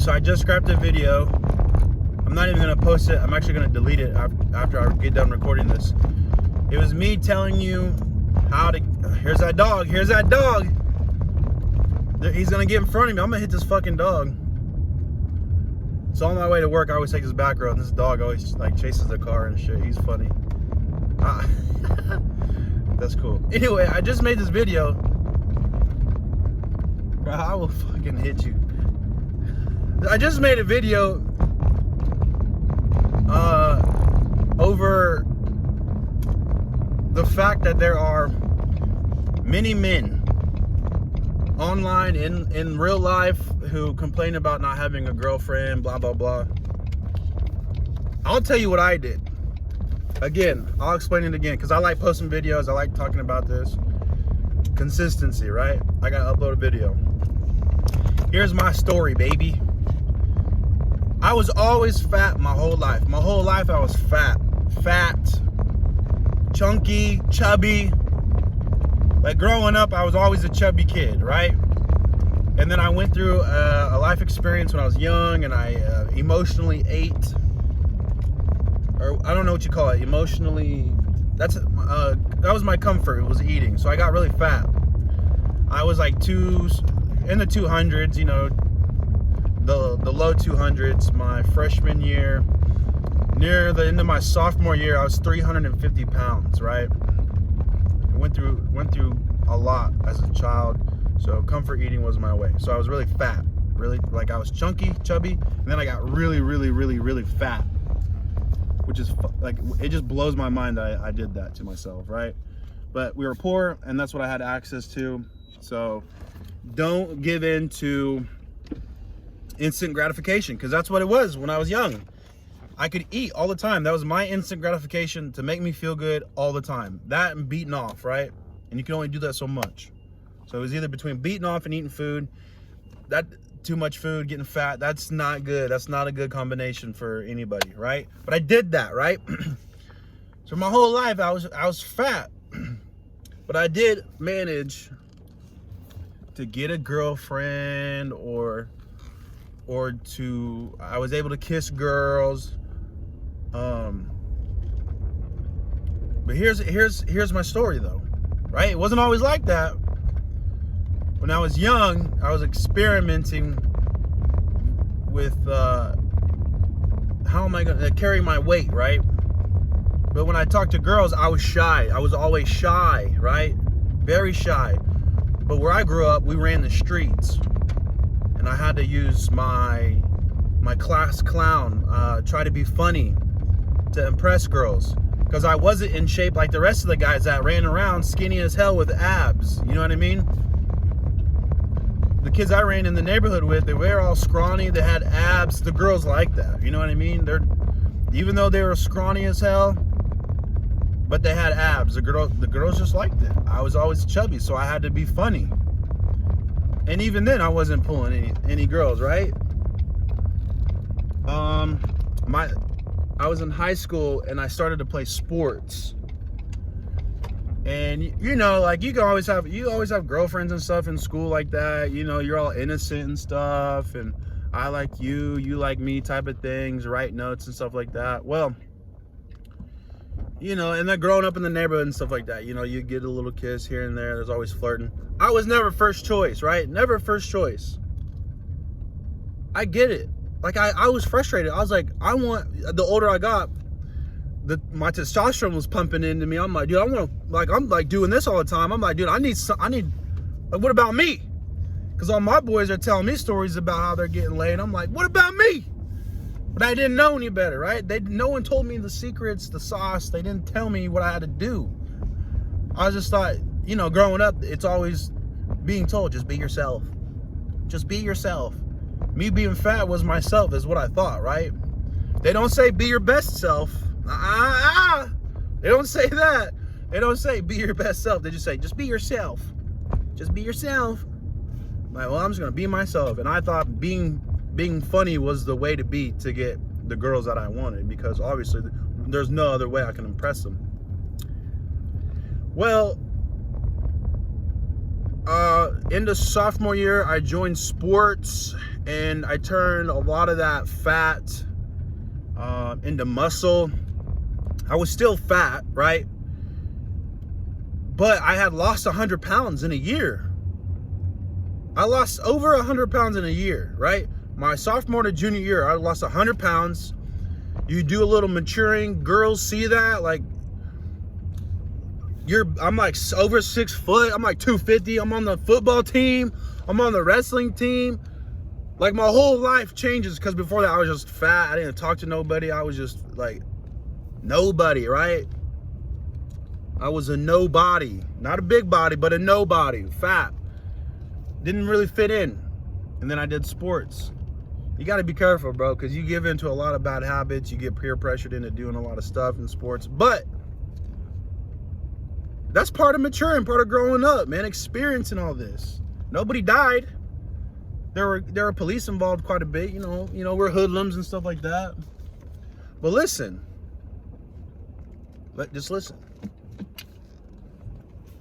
so I just scrapped a video. I'm not even gonna post it. I'm actually gonna delete it after I get done recording this. It was me telling you how to, here's that dog, here's that dog. He's gonna get in front of me. I'm gonna hit this fucking dog. So on my way to work, I always take this back road, and this dog always like chases the car and shit. He's funny. That's cool. Anyway, I just made this video. Bro, I will fucking hit you. I just made a video over the fact that there are many men online in real life who complain about not having a girlfriend, blah blah blah. I'll tell you what I did. Again, I'll explain it again because I like posting videos. I like talking about this. Consistency, right? I gotta upload a video. Here's my story, baby. I was always fat my whole life. My whole life I was fat, chunky, chubby. Like growing up, I was always a chubby kid, right? And then I went through a life experience when I was young, and I emotionally ate, or I don't know what you call it, emotionally. That was my comfort. It was eating. So I got really fat. I was like in the 200s, you know, the low 200s. My freshman year, near the end of my sophomore year, I was 350 pounds, right? Went through a lot as a child, so comfort eating was my way. So I was really fat, really, like I was chunky, chubby, and then I got really fat, which is like, it just blows my mind that I did that to myself, right? But we were poor, and that's what I had access to. So don't give in to instant gratification, because that's what it was when I was young. I could eat all the time. That was my instant gratification to make me feel good all the time. That and beating off, right? And you can only do that so much. So it was either between beating off and eating food. That too much food, getting fat, that's not good. That's not a good combination for anybody, right? But I did that, right? So my whole life I was fat. But I did manage to get a girlfriend or I was able to kiss girls. But here's my story though, right? It wasn't always like that. When I was young, I was experimenting with how am I gonna carry my weight, right? But when I talked to girls, I was shy. I was always shy, right? Very shy. But where I grew up, we ran the streets, and I had to use my class clown, try to be funny to impress girls, because I wasn't in shape like the rest of the guys that ran around skinny as hell with abs. You know what I mean? The kids I ran in the neighborhood with, they were all scrawny, they had abs. The girls like that, you know what I mean? Even though they were scrawny as hell, but they had abs, the girls just liked it. I was always chubby, so I had to be funny. And even then, I wasn't pulling any girls, right? I was in high school, and I started to play sports. And you know, like you always have girlfriends and stuff in school like that. You know, you're all innocent and stuff, and I like you, you like me type of things, write notes and stuff like that. Well, you know, and then growing up in the neighborhood and stuff like that, you know, you get a little kiss here and there. There's always flirting. I was never first choice, right? Never first choice. I get it. Like I was frustrated. I was like, the older I got, my testosterone was pumping into me. I'm like, dude, I'm like doing this all the time. I'm like, dude, I need, like, what about me? Because all my boys are telling me stories about how they're getting laid. I'm like, what about me? But I didn't know any better, right? No one told me the secrets, the sauce. They didn't tell me what I had to do. I just thought, you know, growing up, it's always being told, just be yourself. Just be yourself. Me being fat was myself, is what I thought, right? They don't say be your best self. They don't say that. They don't say be your best self. They just say, just be yourself. Just be yourself. Like, well, I'm just gonna be myself. And I thought being funny was the way to be to get the girls that I wanted, because obviously there's no other way I can impress them. Well, Into sophomore year, I joined sports, and I turned a lot of that fat into muscle. I was still fat, right? But I had lost 100 pounds in a year. I lost over 100 pounds in a year, right? My sophomore to junior year, I lost 100 pounds. You do a little maturing. Girls see that, like, I'm like over 6 foot. I'm like 250. I'm on the football team. I'm on the wrestling team. Like, my whole life changes, because before that I was just fat. I didn't talk to nobody. I was just like nobody, right? I was a nobody. Not a big body, but a nobody. Fat. Didn't really fit in. And then I did sports. You got to be careful, bro, because you give into a lot of bad habits. You get peer pressured into doing a lot of stuff in sports. But that's part of maturing, part of growing up, man, experiencing all this. Nobody died. There were police involved quite a bit, you know, we're hoodlums and stuff like that. But listen. Just listen.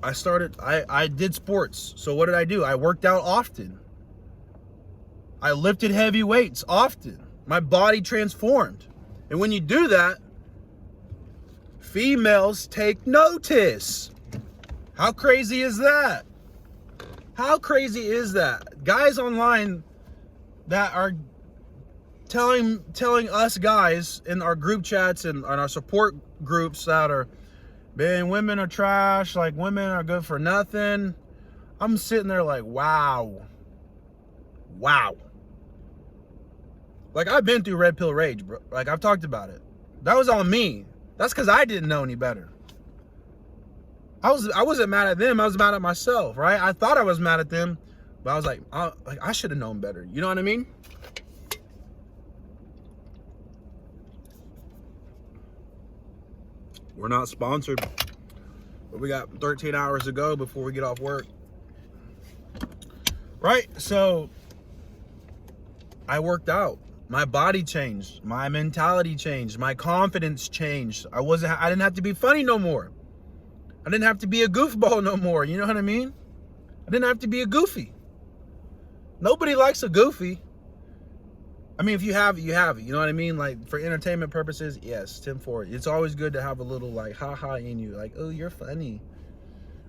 I did sports. So what did I do? I worked out often. I lifted heavy weights often. My body transformed. And when you do that, females take notice. How crazy is that? How crazy is that? Guys online that are telling us guys in our group chats and on our support groups that are, man, women are trash, like women are good for nothing. I'm sitting there like, wow. Like, I've been through red pill rage, bro. Like, I've talked about it. That was on me. That's because I didn't know any better. I wasn't mad at them. I was mad at myself, right? I thought I was mad at them, but I was like, I should have known better. You know what I mean? We're not sponsored, but we got 13 hours to go before we get off work. Right? So I worked out. My body changed. My mentality changed. My confidence changed. I didn't have to be funny no more. I didn't have to be a goofball no more. You know what I mean? I didn't have to be a goofy. Nobody likes a goofy. I mean, if you have it, you have it. You know what I mean? Like, for entertainment purposes, yes, Tim Ford. It's always good to have a little, like, ha-ha in you. Like, oh, you're funny.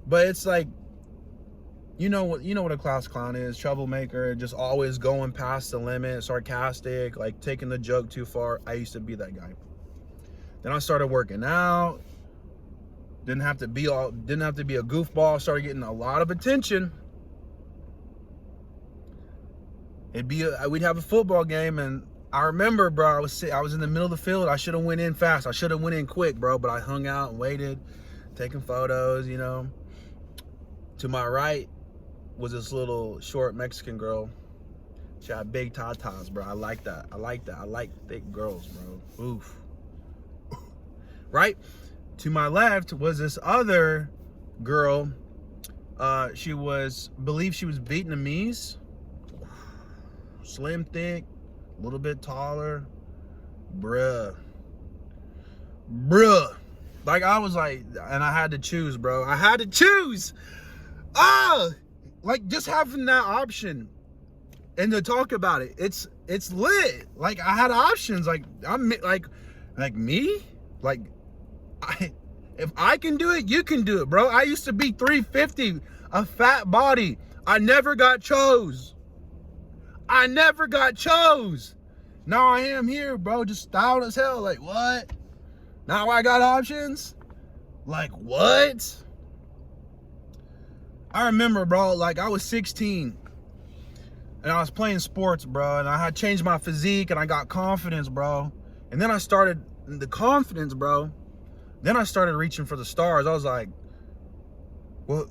But it's like, you know what a class clown is. Troublemaker, just always going past the limit, sarcastic, like taking the joke too far. I used to be that guy. Then I started working out. Didn't have to be a goofball. Started getting a lot of attention. We'd have a football game, and I remember, bro, I was in the middle of the field. I should have went in fast. I should have went in quick, bro, but I hung out and waited, taking photos, you know. To my right was this little short Mexican girl. She had big tatas, bro. I like that. I like thick girls, bro. Oof. Right? To my left was this other girl. She was Vietnamese. Slim, thick, a little bit taller. Bruh. Like, I was like, and I had to choose, bro. I had to choose. Like, just having that option and to talk about it, it's lit. Like, I had options. Like, I'm like me, like, if I can do it, you can do it, bro. I used to be 350, a fat body. I never got chose. Now I am here, bro, just styled as hell. Like, what? Now I got options? Like, what? I remember, bro, like, I was 16 and I was playing sports, bro, and I had changed my physique and I got confidence, bro. And then I started the confidence, bro. Then I started reaching for the stars. I was like, well,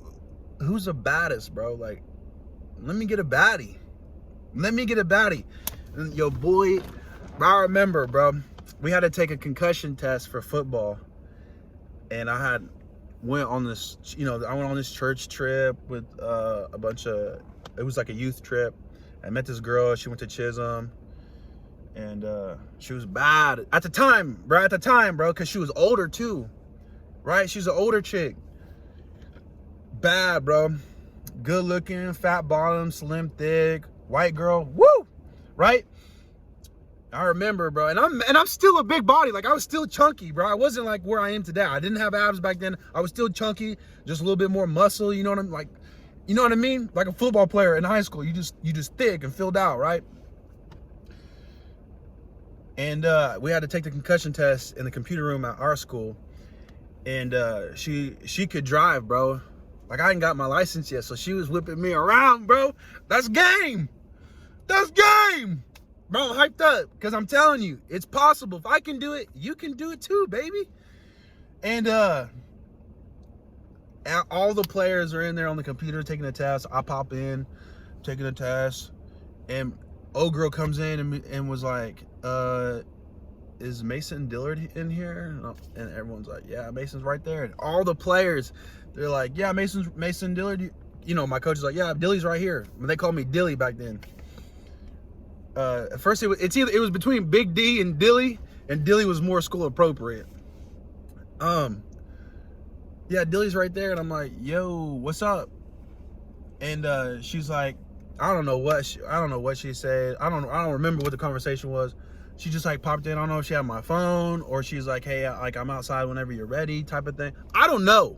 who's the baddest, bro? Like, let me get a baddie. And yo, boy, bro, I remember, bro, we had to take a concussion test for football. And I went on this church trip with a bunch of, it was like a youth trip. I met this girl, she went to Chisholm. And she was bad at the time, bro, because she was older too, right? She's an older chick. Bad, bro. good looking, fat bottom, slim, thick, white girl. Woo! Right? I remember, bro, and I'm still a big body. Like, I was still chunky, bro. I wasn't like where I am today. I didn't have abs back then. I was still chunky, just a little bit more muscle. You know what I'm like? You know what I mean? Like a football player in high school, you just thick and filled out, right? And we had to take the concussion test in the computer room at our school, and she could drive, bro. Like, I ain't got my license yet, so she was whipping me around, bro. That's game. That's game. Bro, I'm hyped up because I'm telling you, it's possible. If I can do it, you can do it too, baby. And all the players are in there on the computer taking the test. I pop in, taking the test, and old girl comes in and was like, is Mason Dillard in here? And everyone's like, yeah, Mason's right there. And all the players, they're like, yeah, Mason Dillard. You know, my coach is like, yeah, Dilly's right here. They called me Dilly back then. At first it was between Big D and Dilly was more school appropriate. Yeah, Dilly's right there, and I'm like, yo, what's up? And she's like, I don't know what she said. I don't remember what the conversation was. She just like popped in. I don't know if she had my phone or she's like, hey, like, I'm outside whenever you're ready, type of thing. I don't know.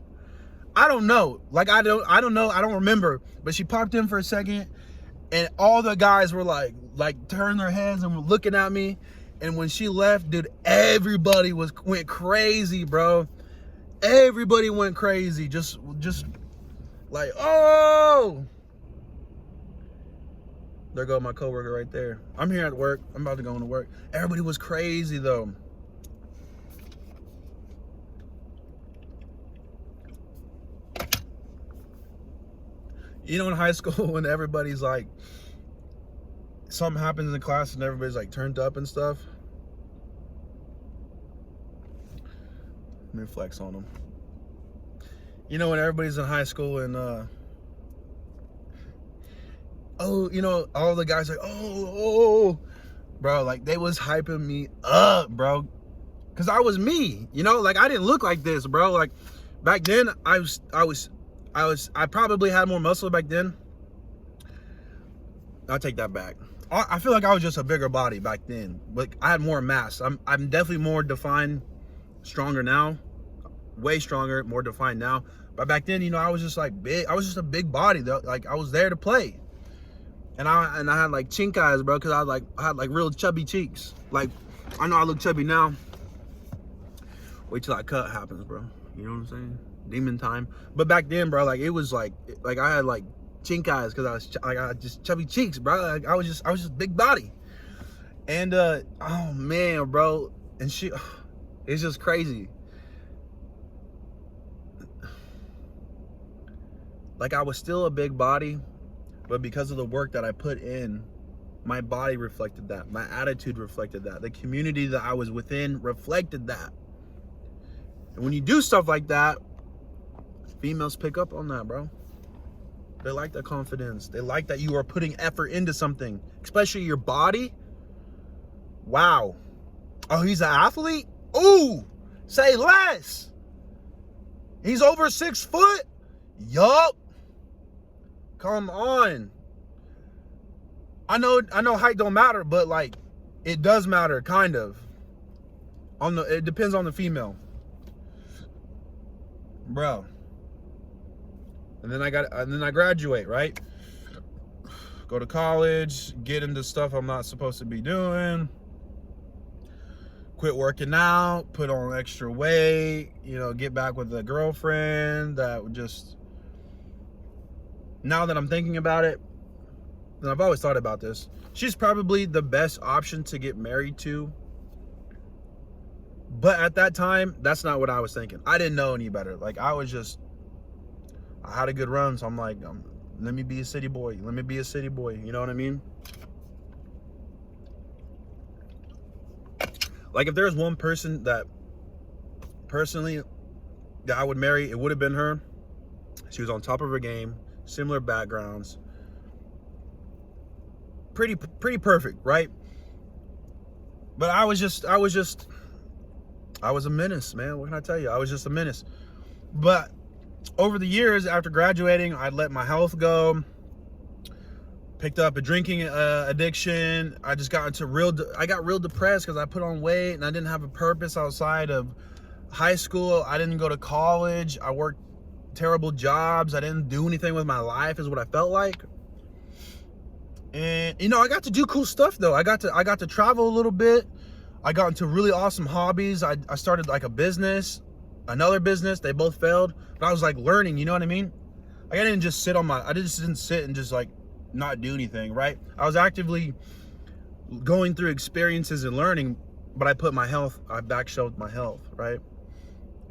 Like, I don't know. I don't remember. But she popped in for a second, and all the guys were like turned their heads and were looking at me. And when she left, dude, everybody went crazy, bro. Everybody went crazy. Just like, oh. There go my coworker right there. I'm here at work. I'm about to go into work. Everybody was crazy though. You know, in high school, when everybody's like, something happens in class and everybody's like turned up and stuff. Let me flex on them. You know, when everybody's in high school and oh, you know, all the guys like, oh, bro, like they was hyping me up, bro, because I was me, you know, like I didn't look like this, bro. Like back then, I probably had more muscle back then. I'll take that back. I feel like I was just a bigger body back then, but I had more mass. I'm definitely more defined, stronger now, way stronger, more defined now. But back then, you know, I was just like big. I was just a big body though. Like I was there to play. And I had like chink eyes, bro, because I had like real chubby cheeks. Like, I know I look chubby now. Wait till that cut happens, bro. You know what I'm saying? Demon time. But back then, bro, like it was like I had like chink eyes because I got just chubby cheeks, bro. Like, I was just big body. And oh man, bro, and it's just crazy. Like I was still a big body. But because of the work that I put in, my body reflected that. My attitude reflected that. The community that I was within reflected that. And when you do stuff like that, females pick up on that, bro. They like that confidence. They like that you are putting effort into something, especially your body. Wow. Oh, he's an athlete? Ooh, say less. He's over 6 foot? Yup. Come on. I know height don't matter, but like it does matter, kind of. It depends on the female. Bro. And then I graduate, right? Go to college, get into stuff I'm not supposed to be doing. Quit working out, put on extra weight, you know, get back with a girlfriend that would just. Now that I'm thinking about it, and I've always thought about this, she's probably the best option to get married to. But at that time, that's not what I was thinking. I didn't know any better. Like, I had a good run, so I'm like, let me be a city boy. Let me be a city boy. You know what I mean? Like, if there's one person that, personally, that I would marry, it would have been her. She was on top of her game. Similar backgrounds, pretty perfect, right? But I was a menace, man. What can I tell you? I was just a menace. But over the years after graduating, I'd let my health go, picked up a drinking addiction. I just got into I got real depressed because I put on weight and I didn't have a purpose outside of high school. I didn't go to college. I worked terrible jobs. I didn't do anything with my life is what I felt like. And you know, I got to do cool stuff though. I got to travel a little bit. I got into really awesome hobbies. I started like a business, another business. They both failed, but I was like learning, you know what I mean? Like I just didn't sit and just like not do anything, right? I was actively going through experiences and learning, but I backshelved my health, right?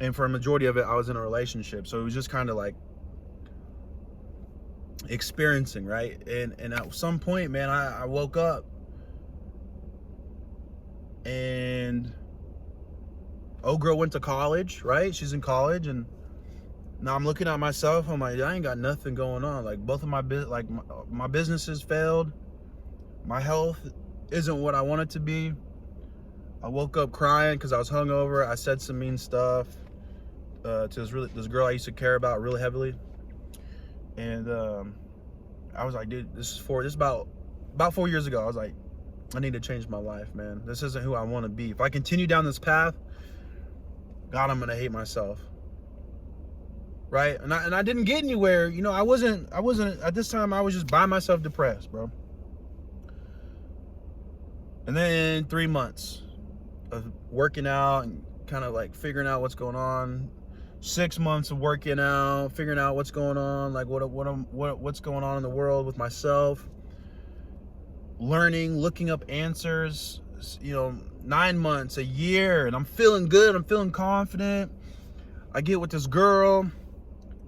And for a majority of it, I was in a relationship. So it was just kind of like experiencing, right? And at some point, man, I woke up and old girl went to college, right? She's in college, and now I'm looking at myself. I'm like, I ain't got nothing going on. Like both of my businesses failed. My health isn't what I want it to be. I woke up crying because I was hungover. I said some mean stuff to this girl I used to care about really heavily. And I was like, dude, this is about 4 years ago. I was like, I need to change my life, man. This isn't who I want to be. If I continue down this path, God, I'm gonna hate myself, right? And I didn't get anywhere. You know, I wasn't at this time. I was just by myself, depressed, bro. And then 3 months of working out and kind of like figuring out what's going on. 6 months of working out, figuring out what's going on, like what's going on in the world with myself, learning, looking up answers. You know, 9 months, a year, and I'm feeling good. I'm feeling confident. I get with this girl,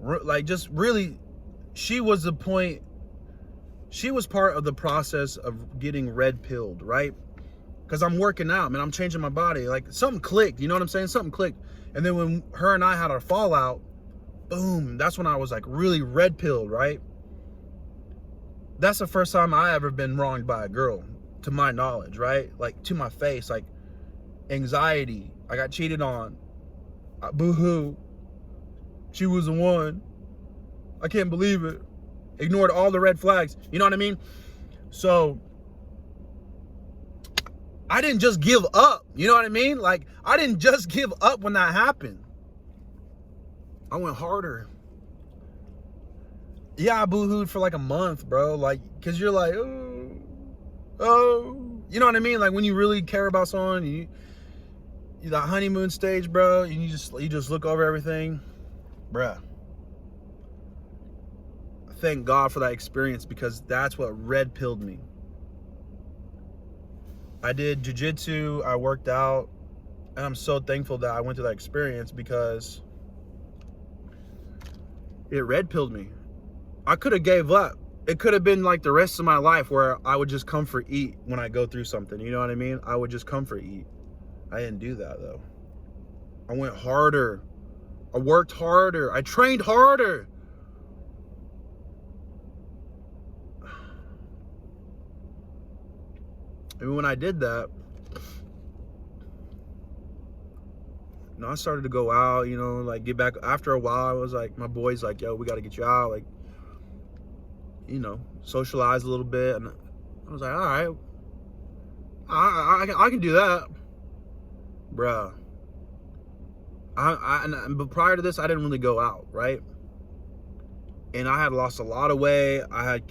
like just really, she was part of the process of getting red pilled, right? Because I'm working out, man. I'm changing my body. Like something clicked, you know what I'm saying? Something clicked. And then when her and I had our fallout, boom, that's when I was like really red pilled, right? That's the first time I ever been wronged by a girl, to my knowledge, right? Like to my face, like anxiety. I got cheated on. Boo-hoo. She was the one. I can't believe it. Ignored all the red flags. You know what I mean? So I didn't just give up. You know what I mean? Like I didn't just give up when that happened. I went harder. Yeah, I boo-hooed for like a month, bro. Like, cause you're like, oh, you know what I mean? Like when you really care about someone, you that honeymoon stage, bro, and you just look over everything, bruh. Thank God for that experience, because that's what red pilled me. I did jiu-jitsu, I worked out, and I'm so thankful that I went through that experience because it red pilled me. I could have gave up. It could have been like the rest of my life where I would just comfort eat when I go through something. You know what I mean? I would just comfort eat. I didn't do that though. I went harder. I worked harder. I trained harder. And when I did that, you know, I started to go out, you know, like get back. After a while, I was like, my boys like, yo, we got to get you out. Like, you know, socialize a little bit. And I was like, all right, I can do that, bruh. But prior to this, I didn't really go out, right? And I had lost a lot of weight. I've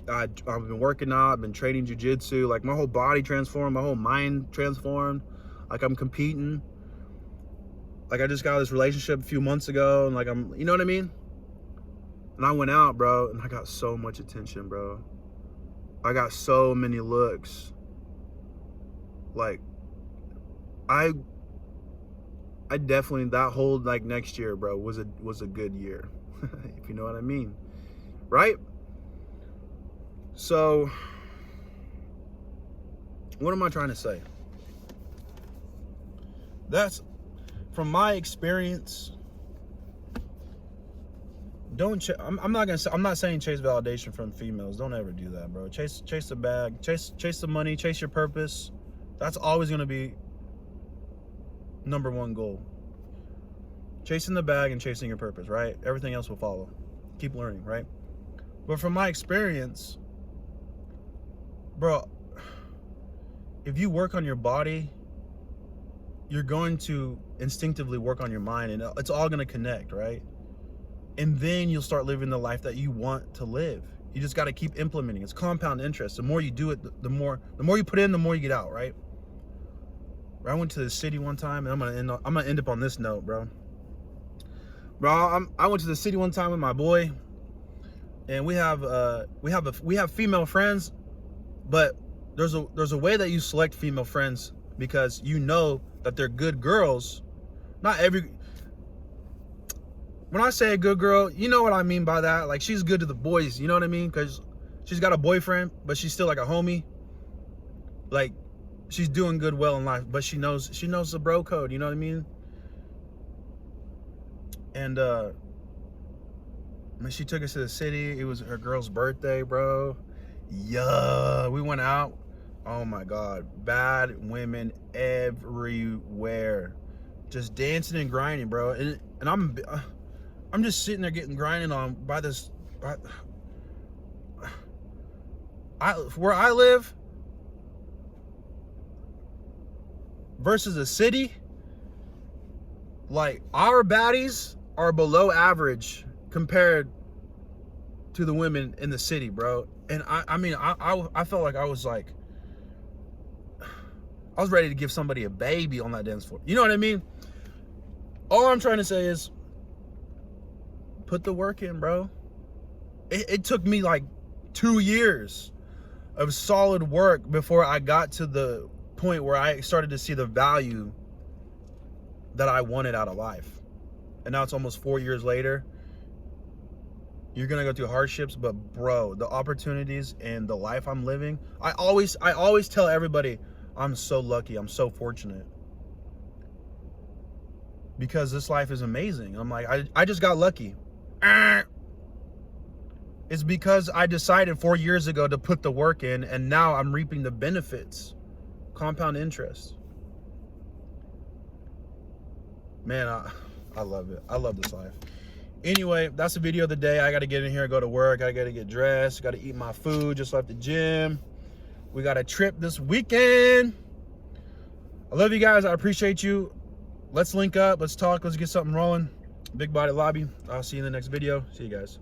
been working out. I've been training jiu-jitsu. Like my whole body transformed. My whole mind transformed. Like I'm competing. Like I just got this relationship a few months ago, and like you know what I mean? And I went out, bro, and I got so much attention, bro. I got so many looks. Like I definitely, that whole like next year, bro, was a good year. If you know what I mean. Right? So what am I trying to say? That's from my experience. I'm not saying chase validation from females. Don't ever do that, bro. Chase the bag, chase the money, chase your purpose. That's always gonna be #1 goal. chasing the bag and chasing your purpose, right? Everything else will follow. Keep learning, right? But from my experience, bro, if you work on your body, you're going to instinctively work on your mind, and it's all going to connect, right? And then you'll start living the life that you want to live. You just got to keep implementing. It's compound interest. The more you do it, the more you put in, the more you get out, right? I went to the city one time, and I'm gonna end up on this note, bro. I went to the city one time with my boy, and we have female friends, but there's a way that you select female friends, because you know that they're good girls. Not every, when I say a good girl, you know what I mean by that. Like, she's good to the boys, you know what I mean? Because she's got a boyfriend, but she's still like a homie. Like, she's doing good, well in life, but she knows the bro code, you know what I mean? And when she took us to the city, it was her girl's birthday, bro. Yeah, we went out. Oh my God, bad women everywhere, just dancing and grinding, bro. And I'm just sitting there getting grinded on by this. Where I live versus a city, like, our baddies are below average compared to the women in the city, bro. And I felt like I was ready to give somebody a baby on that dance floor. You know what I mean? All I'm trying to say is, put the work in, bro. It took me like 2 years of solid work before I got to the point where I started to see the value that I wanted out of life. And now it's almost 4 years later. You're gonna go through hardships, but bro, the opportunities and the life I'm living, I always tell everybody, I'm so lucky, I'm so fortunate, because this life is amazing. I'm like, I just got lucky. It's because I decided 4 years ago to put the work in, and now I'm reaping the benefits. Compound interest. Man, I love it. I love this life. Anyway, that's the video of the day. I got to get in here, go to work. I got to get dressed. Got to eat my food. Just left the gym. We got a trip this weekend. I love you guys. I appreciate you. Let's link up. Let's talk. Let's get something rolling. Big Body Lobby. I'll see you in the next video. See you guys.